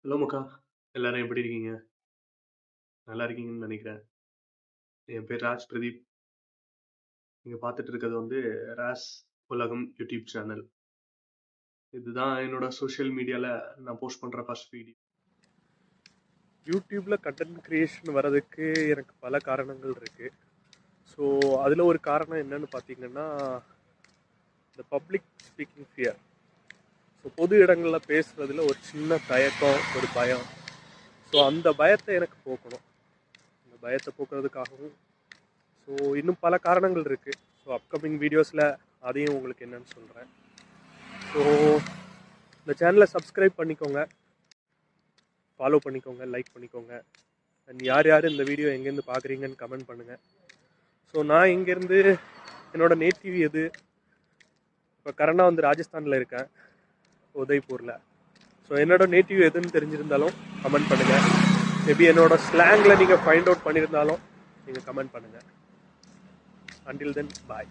Hello மக்கா. எல்லாரும் எப்படி இருக்கீங்க? நல்லா இருக்கீங்கன்னு நெனைக்கிறேன். என் பேர் ராஜ் பிரதீப். நீங்க பார்த்துட்டு இருக்கிறது வந்து ராஸ் உலகம் யூடியூப் சேனல். இதுதான் என்னோட சோசியல் மீடியால நான் போஸ்ட் பண்ற ஃபர்ஸ்ட் வீடியோ. யூடியூப்ல கண்டென்ட் கிரியேஷன் வரதுக்கு எனக்கு பல காரணங்கள் இருக்கு. ஸோ அதில் ஒரு காரணம் என்னன்னு பார்த்தீங்கன்னா, இந்த பப்ளிக் ஸ்பீக்கிங் ஃபியர். ஸோ பொது இடங்களில் பேசுறதுல ஒரு சின்ன தயக்கம், ஒரு பயம். ஸோ அந்த பயத்தை எனக்கு போக்கணும். அந்த பயத்தை போக்குறதுக்காகவும் ஸோ இன்னும் பல காரணங்கள் இருக்குது. ஸோ அப்கமிங் வீடியோஸில் அதையும் உங்களுக்கு என்னன்னு சொல்கிறேன். ஸோ இந்த சேனலை சப்ஸ்கிரைப் பண்ணிக்கோங்க, ஃபாலோ பண்ணிக்கோங்க, லைக் பண்ணிக்கோங்க. அண்ட் யார் யார் இந்த வீடியோ எங்கேருந்து பார்க்குறீங்கன்னு கமெண்ட் பண்ணுங்கள். ஸோ நான் இங்கேருந்து என்னோடய நேட்டிவ் எது, இப்போ கரண்டாக வந்து ராஜஸ்தானில் இருக்கேன், உதய்பூரில். ஸோ என்னோடய நேட்டிவ் எதுன்னு தெரிஞ்சிருந்தாலும் கமெண்ட் பண்ணுங்கள். மேபி என்னோடய ஸ்லாங்கில் நீங்கள் ஃபைண்ட் அவுட் பண்ணியிருந்தாலும் நீங்கள் கமெண்ட் பண்ணுங்கள். Until then, bye.